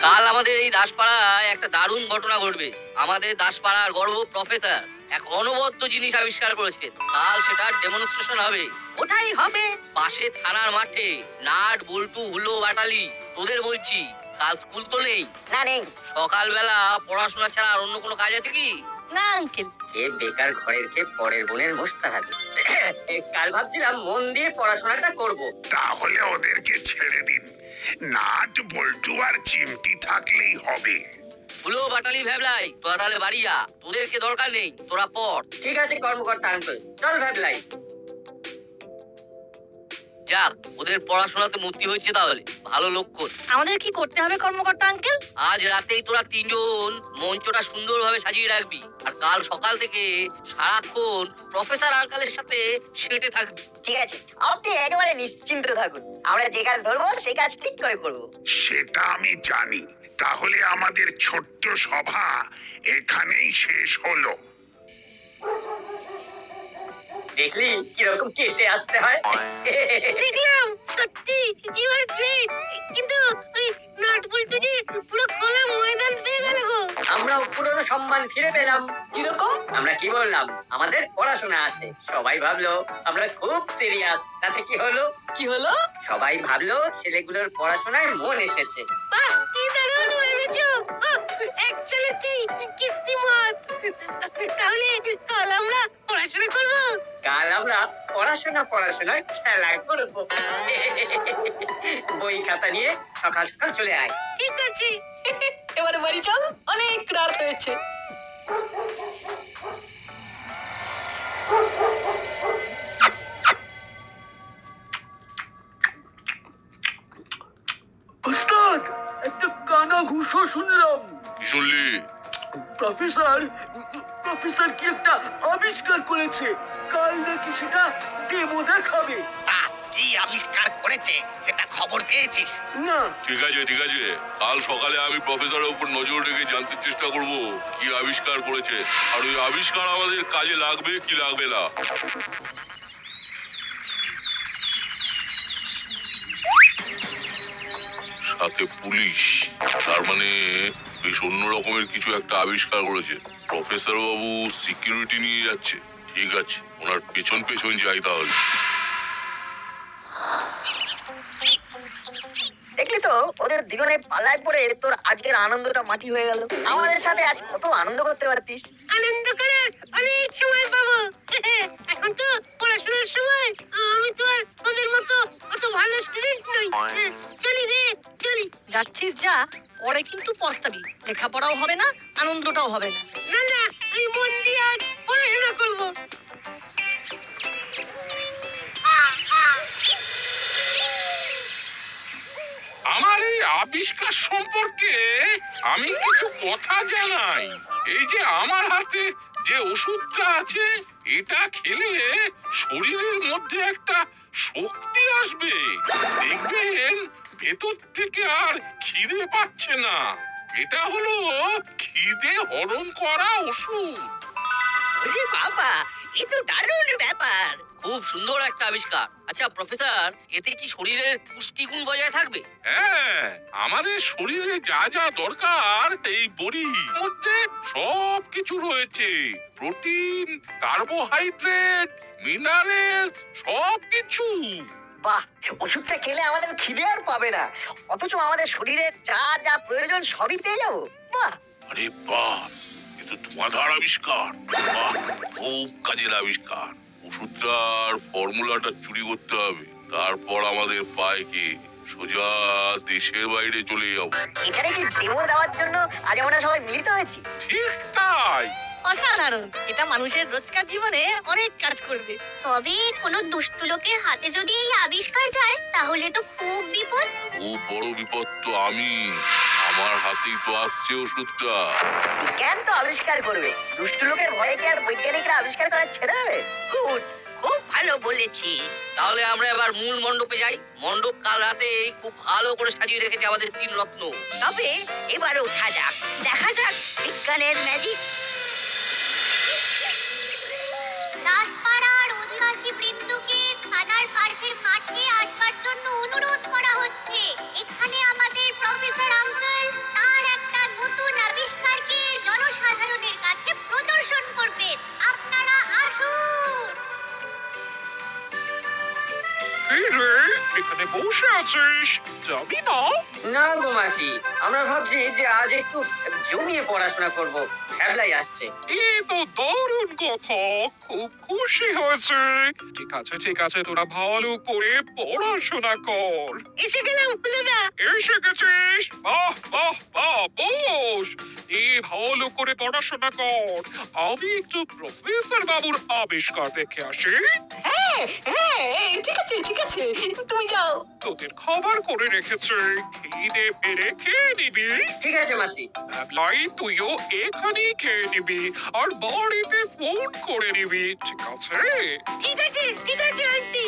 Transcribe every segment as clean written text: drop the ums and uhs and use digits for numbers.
কাল আমাদের এই দাসপাড়ায় একটা দারুণ ঘটনা ঘটবে। আমাদের দাসপাড়ার গর্ব প্রফেসর এক অনবদ্য জিনিস আবিষ্কার করেছেন। কাল সেটার ডেমনস্ট্রেশন হবে। কোথায় হবে? পাশে থানার মাঠে। নাট, বল্টু, হুলো, বাটালি, তোদের বলছি, কাল স্কুল তো নেই। না, নেই। সকালবেলা পড়াশোনা ছাড়া আর অন্য কোনো কাজ আছে কি? না আঙ্কেল। কে বেকার ঘরের কে পরের বোনের বসতে হবে। কাল ভাবছিলাম মন দিয়ে পড়াশোনাটা করব। তাহলে ওদেরকে ছেড়ে দিন, নাট, বল্টু আর চিমটি থাকলেই হবে। হুলো, বাটালি, ভ্যাবলাই, তোরা তাহলে বাড়ি যা, তোদেরকে দরকার নেই, তোরা পড়। ঠিক আছে কর্মকর্তা আঙ্কেল, চল ভাবলাই। যাক, ওদের পড়াশোনাতে মতি হচ্ছে, তাহলে ভালো লক্ষণ। আমাদের কি করতে হবে কর্মকর্তা আঙ্কেল? আজ রাতেই তোরা তিনজন মঞ্চটা সুন্দরভাবে সাজিয়ে রাখবি, আর কাল সকাল থেকে সারাক্ষণ প্রফেসর আঙ্কেলের সাথে সেটে থাকবি। ঠিক আছে, আপনি একেবারে নিশ্চিন্ত থাকুন। আমরা যে কাজ ধরবো সেই কাজ ঠিক করে করবো। সেটা আমি জানি। তাহলে আমাদের ছোট্ট সভা এখানেই শেষ হলো। দেখলি কিরকম কেটে আসতে হয়। দেখলাম, সত্যি ইউ আর গ্রেট। কিন্তু ওই নাট বল্টু যে পুরো খোলা ময়দান পেয়ে গেল গো। আমরাও পুরনো সম্মান ফিরে পেলাম। কিরকম? আমরা কি বললাম, আমাদের পড়াশোনা আছে। সবাই ভাবলো আমরা খুব সিরিয়াস। তাতে কি হলো? কি হলো? সবাই ভাবলো ছেলেগুলোর পড়াশোনায় মন এসেছে। বাহ, কি দারুণ ভেবেছো। অ্যাকচুয়ালি কিস্তিমাত। তাহলে কাল আমরা পড়াশোনা করবো। কাল আমরা পড়াশোনা খেলা করবো। বই খাতা নিয়ে সকাল সকাল চলে আয়। ঠিক আছে। এবারে বাড়ি চল, অনেক রাত হয়েছে। ওস্তাদ, একটা কানা ঘুষো শুনলাম। কি শুনলি? প্রফেসর কি একটা আবিষ্কার করেছে। কাল নাকি সেটা ডেমো দেখাবে। কি আবিষ্কার করেছে সেটা খবর পেয়েছিস? না। ঠিক আছে ঠিক আছে, কাল সকালে আমি প্রফেসরের উপর নজর রেখে জানতে চেষ্টা করব কি আবিষ্কার করেছে, আর ওই আবিষ্কার আমাদের কাজে লাগবে কি লাগবে না। সাথে পুলিশ, তার মানে বেশ অন্য রকমের কিছু একটা আবিষ্কার করেছে। প্রফেসর বাবু সিকিউরিটি নিয়ে যাচ্ছে। ঠিক আছে, ওনার পেছন পেছন যাই তাহলে। দেখলি তো, ওদের দুজনে পাল্লায় পড়ে তোর আজকের আনন্দটা মাটি হয়ে গেল। আমাদের সাথে আজ কত আনন্দ করতে পারতিস। আনন্দ করার অনেক সময় পাবো। এখন তো পড়াশোনার সময়। আমি তো আর ওদের মতো অত ভালো স্টুডেন্ট নই। চলি রে, চলি। যাচ্ছিস যা, পরে কিন্তু পস্তাবি। লেখাপড়াও হবে না, আনন্দটাও হবে না। না না, আমি মন দিয়ে আজ পড়াশোনা করবো। আমার এই আবিষ্কার সম্পর্কে আমি কিছু কথা জানাই। এই যে আমার হাতে যে ওষুধটা আছে, এটা খেলে শরীরের মধ্যে একটা শক্তি আসবে। দেখবেন ভেতর থেকে আর খিদে পাচ্ছে না। এটা হলো খিদে হরণ করা ওষুধ। ওরে বাবা, এ তো দারুণ ব্যাপার। খুব সুন্দর একটা আবিষ্কার। আচ্ছা প্রফেসর, এতে কি শরীরের পুষ্টিগুণ বজায় থাকবে? হ্যাঁ, আমাদের শরীরে যা যা দরকার এই বড়ির মধ্যে সব কিছু রয়েছে। প্রোটিন, কার্বোহাইড্রেট, মিনারেলস, সব কিছু। বাহ, ওষুধটা খেলে আমাদের খিদে আর পাবে না, অথচ আমাদের শরীরের যা যা প্রয়োজন সবই পেয়ে যাবো। বাহ। আরে বাহ, এ তো ধোঁয়াধার আবিষ্কার। বাহ, খুব কাজের আবিষ্কার। ওষুধটার ফর্মুলাটা চুরি করতে হবে, তারপর আমাদের পায়কে সোজা দেশের বাইরে চলে যাবো। এখানে কি ডেমো দেওয়ার জন্য আজ আমরা সবাই মিলিত হয়েছি? ঠিক তাই। অসাধারণ, এটা মানুষের রোজকার জীবনে অনেক কাজ করবে। তবে কোনো দুষ্টু লোকের হাতে যদি এই আবিষ্কার যায় তাহলে তো খুব বিপদ। খুব বড় বিপদ তো আমার হাতেই তো আসছে ওষুধটা। বিজ্ঞান তো আবিষ্কার করবে, দুষ্টু লোকের ভয়ে কি আর বৈজ্ঞানিকরা আবিষ্কার করা ছেড়ে দেবে? গুড, খুব ভালো বলেছিস। তাহলে আমরা এবার মূল মণ্ডপে যাই। মণ্ডপ কাল রাতে খুব ভালো করে সাজিয়ে রেখেছে আমাদের তিন রত্ন। তবে এবার ওঠা যাক, দেখা যাক বিজ্ঞানের ম্যাজিক। দাসপাড়ার অধিবাসী বৃন্দকে থানার পাশের মাঠে আসবার জন্য অনুরোধ করা হচ্ছে। এখানে আমাদের প্রফেসর আঙ্কেল এখানে বসে আছিস যাবি না? না গো মাসি, আমরা ভাবছি যে আজ একটু জমিয়ে পড়াশোনা করব। ভ্যাবলাই আসছে। এ তো দারুণ কথা, খুব খুশি হয়েছে। ঠিক আছে, তোরা ভালো করে পড়াশোনা কর। এসে গেলাম হুলোদা। এসে গেছিস? বাহ বাহ বাহ, বস। ভালো করে পড়াশোনা কর। আমি একটু প্রফেসর বাবুর আবিষ্কার দেখে আসি। হ্যাঁ ঠিক আছে তুমি যাও। তোদের খাবার করে রেখেছে, খিদে পেরে খেয়ে নিবি। ঠিক আছে মাসি। লাই তুইও এখানেই খেয়ে নিবি আর বাড়িতে ফোন করে নিবি, ঠিক আছে? ঠিক আছে আন্টি।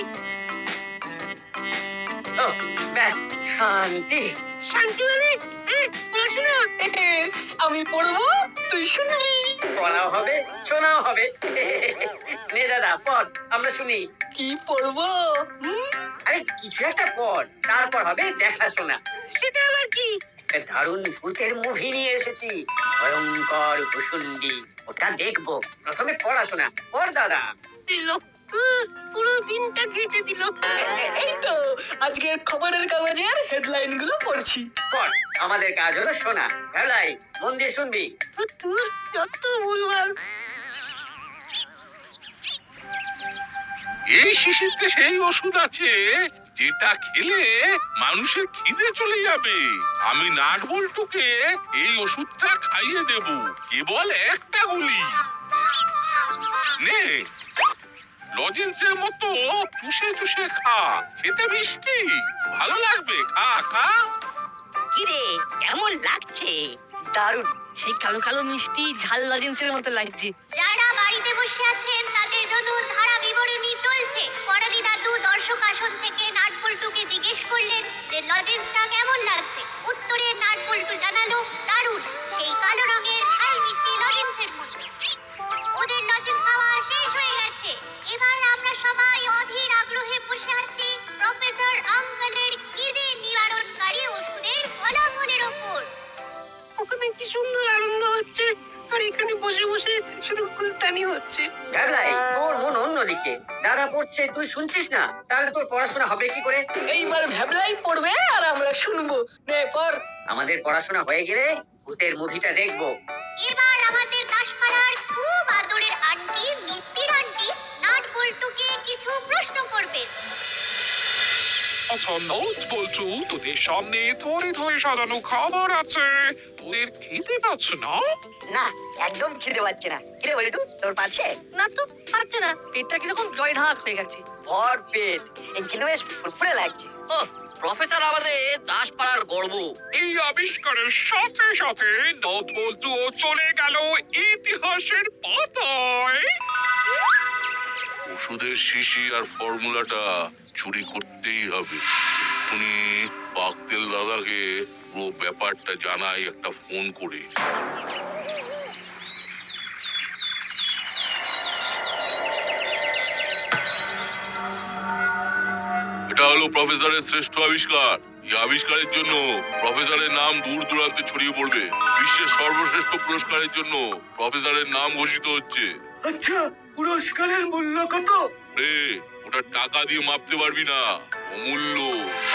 ও ব্যাস, শান্তি। শান্তি মানে পড়াশোনা। আমি পড়বো, তুই শুনবি। পড়াও হবে, শোনাও হবে। নে দাদা পড়, আমরা শুনি। কি পড়বো? আরে কিছু একটা পড়, তারপর হবে দেখাশোনা। সেটা আবার কি? একটা দারুণ ভূতের মুভি নিয়ে এসেছি, ভয়ঙ্কর ভুসুন্ডি। ওটা দেখবো। প্রথমে পড়াশোনা পড় দাদা। দিল পুরো দিনটা কেটে দিল। এই তো আজকের খবরের কাগজের হেডলাইন গুলো পড়ছি। পড়, আমাদের কাজ হলো শোনা। ভেলাই মন দিয়ে শুনবি। তোর যত ভুলভাল। এই শিশিরতে সেই ওষুধ আছে যেটা খেলে মানুষের খিদে চলে যাবে। আমি নাটবল্টুকে এই ওষুধটা খাইয়ে দেব, কেবল একটা গুলি। নে, লজেন্সের মতো চুষে চুষে খা, খেতে মিষ্টি, ভালো লাগবে। খা খা। কিরে কেমন লাগছে? দারুণ। সেই কালো কালো মিষ্টি ঝাল লজেন্সের মতো লাগছে। যারা বাড়িতে বসে আছেন তাদের জন্য ধারা বিবরণী চলছে। করালি দাদু দর্শক আসন থেকে নাটবল্টুকে জিজ্ঞেস করলেন যে লজেন্সটা কেমন লাগছে। উত্তরে নাটবল্টু জানালো দারুণ, সেই কালো রঙের ঝাল মিষ্টি লজেন্সের মতো। ওদের লজেন্স খাওয়া শেষ হয়ে গেছে। এবার আমরা সবাই অধীর আগ্রহে বসে আছি প্রফেসর আঙ্কেলের খিদে নিবারণকারী ওষুধের ফলাফলের ওপর। ওখানে কি সুন্দর আনন্দ হচ্ছে, আর এখানে বসে বসে শুধু কুলতানি হচ্ছে। ভেলাই তোর মন অন্যদিকে। দাদা পড়ছে, তুই শুনছিস না, তাহলে তোর পড়াশোনা হবে কি করে? এইবার ভ্যাবলাই পড়বে আর আমরা শুনবো। নে পড়। আমাদের পড়াশোনা হয়ে গেলে ভূতের মুভিটা দেখবো। এবার আমাদের দাসপাড়ার খুব আদরের আন্টি মিত্তির আন্টি নাটবল্টুকে কিছু প্রশ্ন করবেন। আচ্ছা নোট বলছু, তোদের সামনে ধরে ধরে সাজানো খাবার আছে, তোদের খেতে পাচ্ছ না? না, একদম খিদে পাচ্ছে না। কিরে বলিটু, তোর পাচ্ছে? না তো পারছে না, পেটটা কিরকম জয় ঢাক হয়ে গেছে। ভর পেট, কিন্তু বেশ ফুরফুরে লাগছে। ও প্রফেসর আমাদের দাসপাড়ার গর্ব। এই আবিষ্কারের সাথে সাথে নোট বলছু চলে গেল ইতিহাসের পাতায়। ওষুধের শিশি আর ফর্মুলাটা চুরি করতেই হবে। উনি বাগদেল দাদাকে পুরো ব্যাপারটা জানাই একটা ফোন করে। এটা হলো প্রফেসরের শ্রেষ্ঠ আবিষ্কার। এই আবিষ্কারের জন্য প্রফেসরের নাম দূর দূরান্তে ছড়িয়ে পড়বে। বিশ্বের সর্বশ্রেষ্ঠ পুরস্কারের জন্য প্রফেসরের নাম ঘোষিত হচ্ছে। আচ্ছা, পুরস্কারের মূল্য কত? ওটা টাকা দিয়ে মাপতে পারবি না, অমূল্য।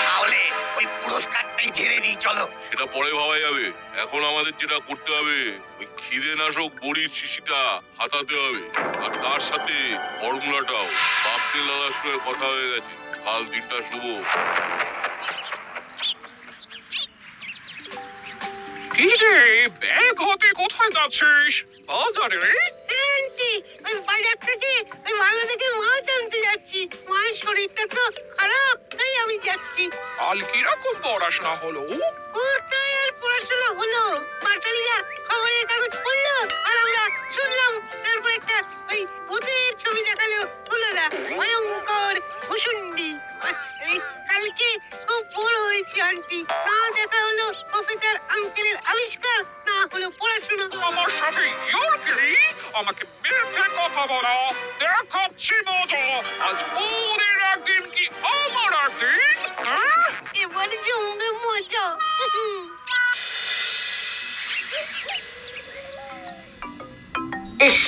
তাহলে ওই পুরস্কারটাই ছেড়ে দিই, চলো। সেটা পরে ভাবা যাবে। এখন আমাদের যেটা করতে হবে, ওই খিদে নাশক বড়ির শিশিটা হাতাতে হবে, আর তার সাথে ফর্মুলাটাও। বাপতে দাদার সঙ্গে কথা হয়ে গেছে, কাল দিনটা শুভ। কি রে, ব্যাগ হাতে কোথায় যাচ্ছিস? বাজারে? আন্টি, ওই বাজার থেকে ওই ভালো দেখে মাছ আনতে যাচ্ছি। মায়ের শরীরটা তো খারাপ, তাই আমি যাচ্ছি। কাল কিরকম পড়াশোনা হলো? কোথায় আর পড়াশোনা হলো? পাটালিরা খবরের কাগজ পড়লো আর আমরা শুনলাম। তারপর একটা ওই ভূতের ছবি দেখালো হুলোদা, ভয়ঙ্কর ভুসুন্ডি। এই কালকে খুব বড় হয়েছি আন্টি। না দেখা হলো প্রফেসর আঙ্কেলের আবিষ্কার, না হলো পড়াশোনা। আমার সাথে ইয়ার্কি? আমাকে মিথ্যে কথা বলা, দেখাচ্ছি মজা। আজ পরের একদিন কি আমার একদিন? হ্যাঁ? এবার জমবে মজা। ইস,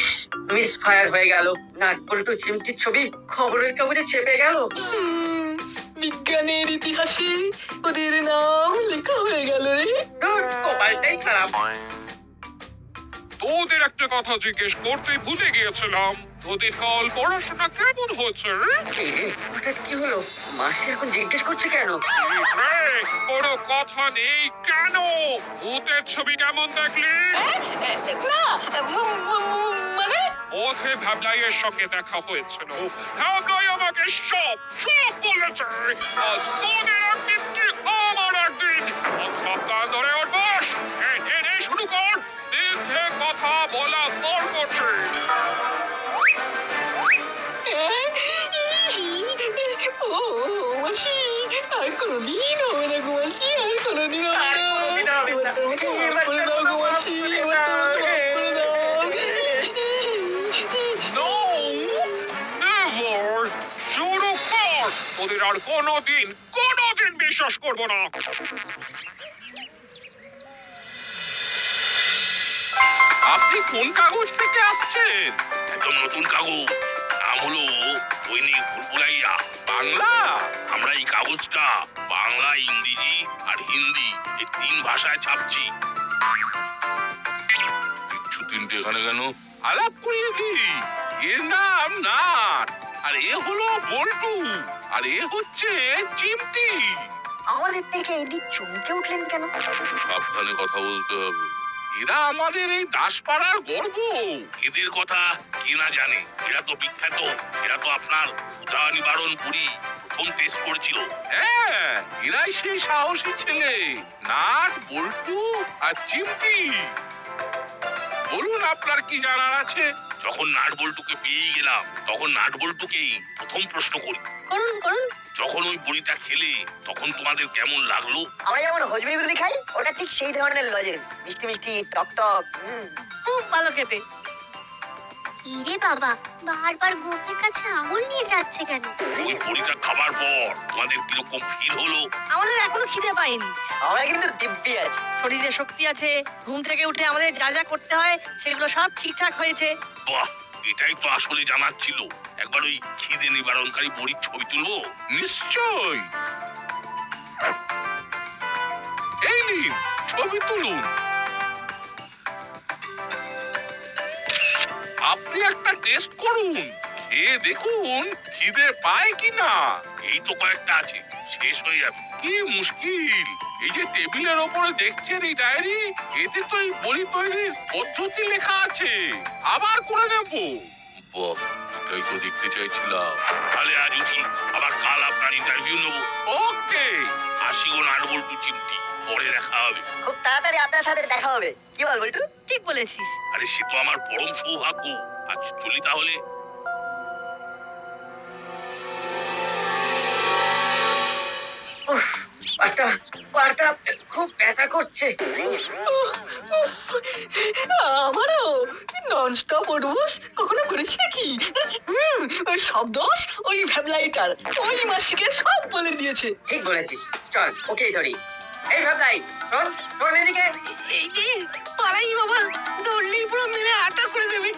মিস ফায়ার হয়ে গেল। নাটবল্টু চিমটির ছবি খবরের কাগজে ছেপে গেল। বিজ্ঞানের ইতিহাসে ওদের নাম লেখা হয়ে গেল রে। ধুর, কপালটাই খারাপ। তোদের একটা কথা জিজ্ঞেস করতে ভুলে গিয়েছিলাম, তোদের কাল পড়াশোনা কেমন হয়েছে? হঠাৎ কি হলো? মাসি এখন জিজ্ঞেস করছে কেন? কোনো কথা নেই কেন? ভূতের ছবি কেমন দেখলি? না মানে ওঠে ভাবলাইয়ের সঙ্গে দেখা হয়েছিল। ভাবলাই আমাকে সব বলেছে। আজ তোদের একদিন কি আমার একদিন। সপ্তাহ ধরে ওর বস এনে শুরু কর। দীর্ঘে কথা বলা তোর করছে। ও মাসি, আর কোনোদিন হবে না গো মাসি, আর কোনোদিন হবে না। এবার তো আমাকে মাফ করে দাও গো মাসি, এবার তো আমাকে মাফ করে দাও। No! Never! শুরু কর! ওদের আর কোনোদিন বিশ্বাস করবো না। আপনি কোন কাগজ থেকে আসছেন? একদম নতুন কাগজ, নাম হলো দৈনিক ভুলভুলাইয়া। বাংলা? আমরা এই কাগজটা বাংলা, ইংরেজি আর হিন্দি এই 3 ভাষায় ছাপছি। কিচ্ছু তিনটে এখানে কেন? আলাপ করিয়ে দিই। এর নাম নাট, আর এ হলো বল্টু, আর এ হচ্ছে চিমটি। আমাদের থেকে এদিক চমকে উঠলেন কেন? সাবধানে কথা বলতে হবে। এরা আমাদের এই দাসপাড়ার গর্ব। এদের কথা কে না জানে, এরা তো বিখ্যাত। এরা তো আপনার ক্ষুধা নিবারণ পুরি প্রথম টেস্ট করেছিল। হ্যাঁ, এরাই সেই সাহসী ছেলে, নাট, বল্টু আর চিমটি। বলুন আপনার কি জানার আছে? যখন নাট বল্টুকে পেয়ে গেলাম, তখন নাট বল্টুকেই প্রথম প্রশ্ন করি, করুন করুন। যখন ওই বড়িটা খেলে তখন তোমাদের কেমন লাগলো? আমরা যেমন হজমি গুলি খাই, ওটা ঠিক সেই ধরনের লজেন্স, মিষ্টি মিষ্টি টক টক। খুব ভালো খেতে। কি রে বাবা, বারবার গোপের কাছে আঙুল নিয়ে যাচ্ছে কেন? ওই বড়িটা খাবার পর তোমাদের কিরকম ফিল হলো? আমাদের এখনো খিদে পাইনি। আমরা কিন্তু দিব্যি আছি। শরীরে শক্তি আছে, ঘুম থেকে উঠে আমাদের যা যা করতে হয় সেগুলো সব ঠিকঠাক হয়েছে। বাহ, এটাই তো আসলে জানার ছিল। একবার ওই খিদে নিবারণকারী বড়ির ছবি তুলবো? নিশ্চয়। এই নিন, ছবি তুলুন। আপনি একটা টেস্ট করুন, খেয়ে দেখুন খিদে পায় কিনা। এই তো কয়েকটা আছে, শেষ হয়ে যাবে। কি মুশকিল! এই যে টেবিলের ওপরে দেখছেন এই ডায়েরি, এতে তো এই বড়ি তৈরির পদ্ধতি লেখা আছে। আবার করে নেব। বাহ, এটাই তো দেখতে চাইছিলাম। তাহলে আজ উঠি, আবার কাল আপনার ইন্টারভিউ নেবো। ওকে। আসি গো নাট বল্টু চিমটি, পরে দেখা হবে। খুব তাড়াতাড়ি আপনার সাথে দেখা হবে, কি বল বল্টু? ঠিক বলেছিস। আরে সে তো আমার পরম সৌভাগ্য। আজ চলি তাহলে। পাটা খুব ব্যথা করছে। আমারও ননস্টপ ওডোস কখনো করেছি নাকি? ওই সব দোষ ওই ভ্যাবলাইটার, ওই মাসিকে সব বলে দিয়েছে। ঠিক বলেছিস, চল ওকেই ধরি। এই ভাবলাই, শোন শোন এদিকে। এই যে পালাই বাবা, ধরলেই পুরো মেরে আটা করে দেবে।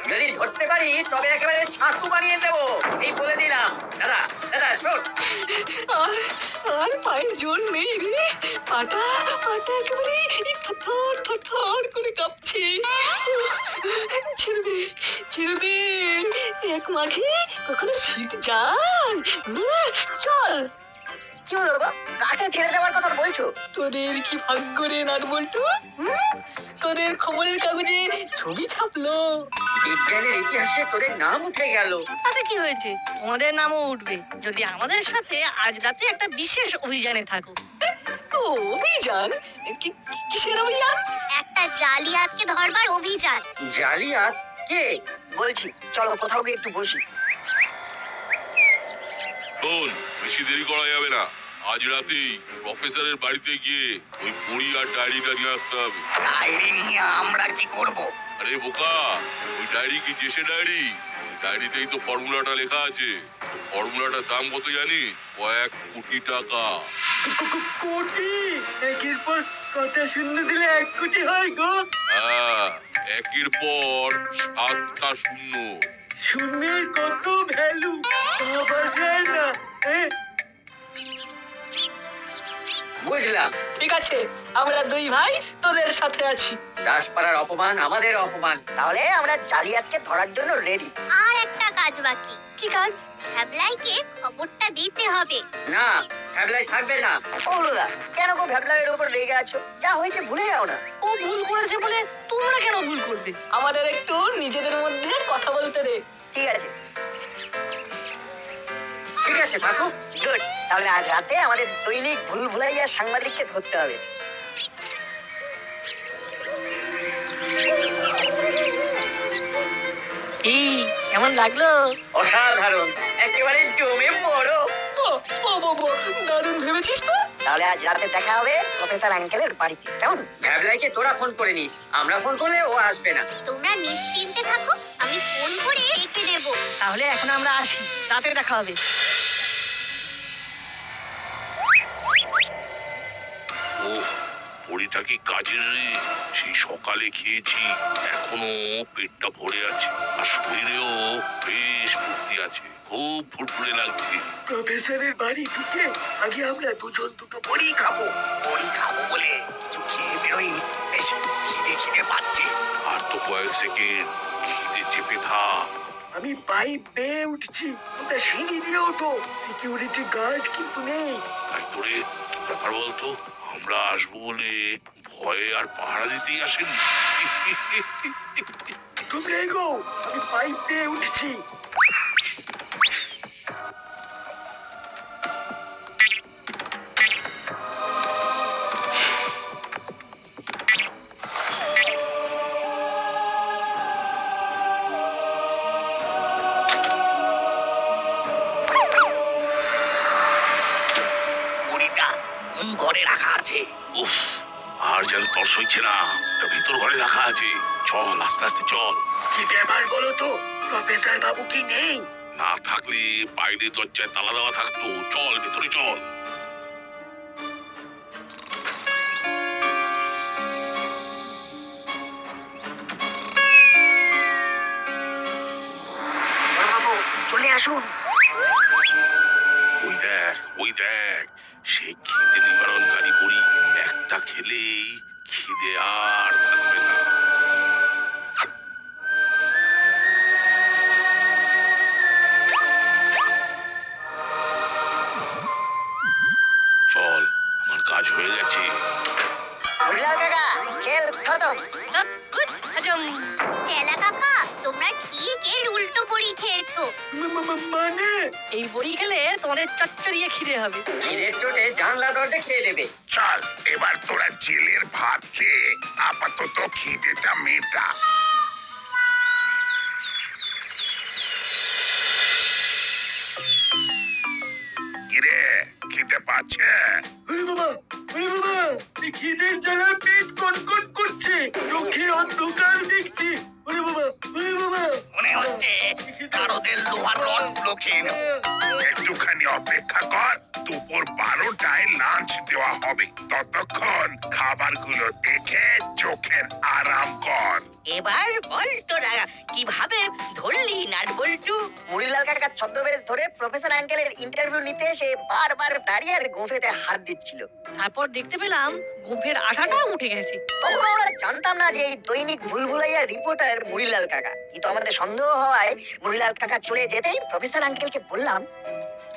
যদি ধরতে পারি তবে একেবারে ছাতু বানিয়ে দেবো, এই বলে দিলাম। দাদা দাদা শোন, আর আর পায়ে জোর নেই রে, পাটা পাটা একেবারে থরথর থরথর করে কাঁপছে। ছেড়ে দে, ছেড়ে দে, এক মাঘে কখনো শীত যায়। চল। কি হলো বাবা, কাকে ছেড়ে দেওয়ার কথা বলছো? তোদের কি ভাগ্য রে নাট বল্টু, তোদের খবরের কাগজে ছবি ছাপলো। বিজ্ঞানের ইতিহাসে তোদের নাম উঠে গেল। তাতে কি হয়েছে? তোমাদের নামও উঠবে যদি আমাদের সাথে আজ রাতে একটা বিশেষ অভিযানে থাকো। ও অভিযান? কিসের অভিযান? একটা জালিয়াতকে ধরবার অভিযান। জালিয়াত? কে? বলছি চলো কোথাও গিয়ে একটু বসি। শোন, বেশি দেরি করা যাবে না। আজ রাতেই প্রফেসরের বাড়িতে গিয়ে ওই বড়ি আর ডায়েরিটা নিয়ে আসতে হবে। ডায়েরি নিয়ে আমরা কি করব? আরে বোকা, ওই ডায়েরি কি জেসে ডায়েরি? ওই ডায়েরিতেই তো ফর্মুলাটা লেখা আছে। ফর্মুলাটার দাম কত জানি? কয়েক কোটি টাকা। কোটি? একের পর কটা শূন্য দিলে 1 কোটি হয় গো? হ্যাঁ, একের পর 7টা শূন্য। শূন্যের কত ভ্যালু ভাবা যায় না। বুঝলাম। ঠিক আছে, আমরা দুই ভাই তোদের সাথে আছি। দাসপাড়ার অপমান আমাদের অপমান। তাহলে আমরা জালিয়াতকে ধরার জন্য রেডি। আর একটা কাজ বাকি। কি কাজ? ভ্যাবলাইকে খবরটা দিতে হবে। না, ভ্যাবলাই থাকবে না। ওগুলা কেন গো ভ্যাবলাইয়ের উপর রেগে আছো? যা হয়েছে ভুলে যাও না। ও ভুল করেছে বলে তোমরা কেন ভুল করবে? আমাদের একটু নিজেদের মধ্যে কথা বলতে দে। ঠিক আছে, ঠিক আছে পাখু। গুড। তাহলে আজ রাতে আমাদের দৈনিক ভুল ভুলাইয়া সাংবাদিককে ধরতে হবে। কি কেমন লাগলো? অসাধারণ, একেবারে জমে পড়ো। দারুণ ভেবেছিস তো। তাহলে আজ রাতে দেখা হবে প্রফেসর আঙ্কেলের বাড়িতে, কেমন? ভ্যাবলাইকে তোরা ফোন করে নিস, আমরা ফোন করলে ও আসবে না। তোমরা নিশ্চিন্তে থাকো, আমি ফোন করে রেখে দেব। তাহলে এখন আমরা আসি, রাতে দেখা হবে। ও বড়িটা কি কাজের রে? সেই সকালে খেয়েছি, এখনো পেটটা ভরে আছে আর শরীরেও বেশ ফুর্তি আছে, খুব ফুরফুরে লাগছে। প্রফেসরের বাড়ি ঢুকে আগে আমরা দুজন দুটো বড়ি খাবো। বড়ি খাবো বলে কিছু খেয়ে বেরোই, বেশ খিদে খিদে পাচ্ছে। আর তো কয়েক সেকেন্ড, খিদে চেপে থাক। আমি পাইপ বেয়ে উঠছি, তোমরা সিঁড়ি দিয়ে ওঠো। সিকিউরিটি গার্ড কিন্তু নেই। তাই তোরে কি ব্যাপার বলতো? আমরা আসবো বলে ভয়ে আর পাহারা দিতেই আসেন। তোমরা এগো, আমি পাইপ বেয়ে উঠছি। বড়িটা কোন ঘরে রাখা আছে? উফ, আর যেন তর সইছে না, ওটা ভিতর ঘরে রাখা আছে। চল আস্তে আস্তে চল। কি ব্যাপার বলো তো, প্রফেসর বাবু কি নেই? না থাকলে বাইরে দরজায় তালা দেওয়া থাকতো। চল ভেতরে চল। বাবু চলে আসুন। ওই দেখ সেই খিদে নিবারণকারী বড়ি, একটা খেলেই খিদে আর থাকবে না। চল, আমার কাজ হয়ে গেছে। বুঝলাম কাকা, খেল খতম। হজম। চেলা কাকা, তোমরা ঠিক এর উল্টো বড়ি খেয়েছো। মানে এই বড়ি খেলে তোমাদের চচ্চড়িয়ে খিদে হবে। খিদের চোটে জানলা দরজা খেয়ে নেবে। চল এবার তোরা জেলের ভাত খেয়ে আপাতত খিদেটা মেটা। কিরে, খিদে পাচ্ছে? ওরে বাবা, ওরে বাবা, এই খিদের জ্বালা পেট কটকট করছে, চোখে অন্ধকার দেখছি। ওরে বাবা, ওরে বাবা, মনে হচ্ছে কারোদের লোহার রড গুলো খেয়ে নেব। একটুখানি অপেক্ষা কর, দুপুর 12টায় লাঞ্চ দেওয়া হবে। ততক্ষণ খাবারগুলো দেখে চোখের আরাম কর। এবার বল তোরা কিভাবে ধরলি নাটবল্টু? মুড়িলাল কাকা ছদ্মবেশ ধরে প্রফেসর আঙ্কেলের ইন্টারভিউ নিতে এসে বারবার দাঁড়িয়ে আর গোফেতে হাত দিচ্ছিল। তারপর দেখতে পেলাম গুম্ফের আঠাটা উঠে গেছে। তখন আমরা জানতাম না যে এই দৈনিক ভুলভুলাইয়া রিপোর্টার মুড়িলাল কাকা। কিন্তু আমাদের সন্দেহ হওয়ায় মুড়িলাল কাকা চলে যেতেই প্রফেসর আঙ্কেলকে বললাম,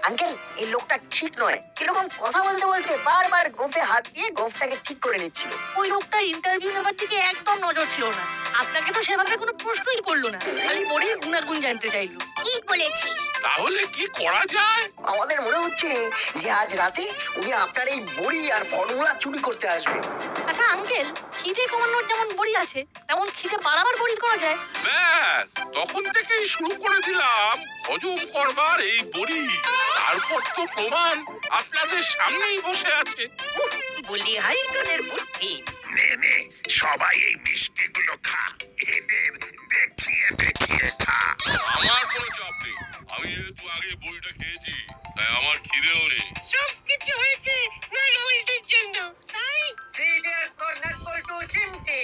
আঙ্কেল এই লোকটা ঠিক নয়। কিরকম কথা বলতে বলতে বারবার গোফে হাত দিয়ে গোফটাকে ঠিক করে নিচ্ছিল। ওই লোকটার ইন্টারভিউ নেবার দিকে একদম নজর ছিল না। আপনাকে তো সেভাবে কোনো প্রশ্নই করলো না, খালি বড়ির গুণাগুণ জানতে চাইলো। ঠিক বলেছিস। তাহলে কি করা যায়? আমাদের মনে হচ্ছে যে আজ রাতে উনি আপনার এই বড়ি আর ফর্মুলা চুরি করতে আসবে। আচ্ছা আঙ্কেল, খিদে কমানোর যেমন বড়ি আছে তেমন খিদে বাড়াবার বড়ি করা যায়? ব্যাস, তখন থেকেই শুরু করে দিলাম হজম করবার এই বড়ি। তারপর তো প্রমাণ আপনাদের সামনেই বসে আছে। বলি হাই তোদের বুদ্ধি। নে নে, সবাই এই মিষ্টিগুলো খা, এদের দেখিয়ে দেখিয়ে খা। আমার কোনো চাপ নেই, আমি যেহেতু আগে বড়িটা খেয়েছি তাই আমার খিদেও নেই। সবকিছু হয়েছে নাটবল্টুর জন্য, তাই? Three cheers for Nutball to Chimti.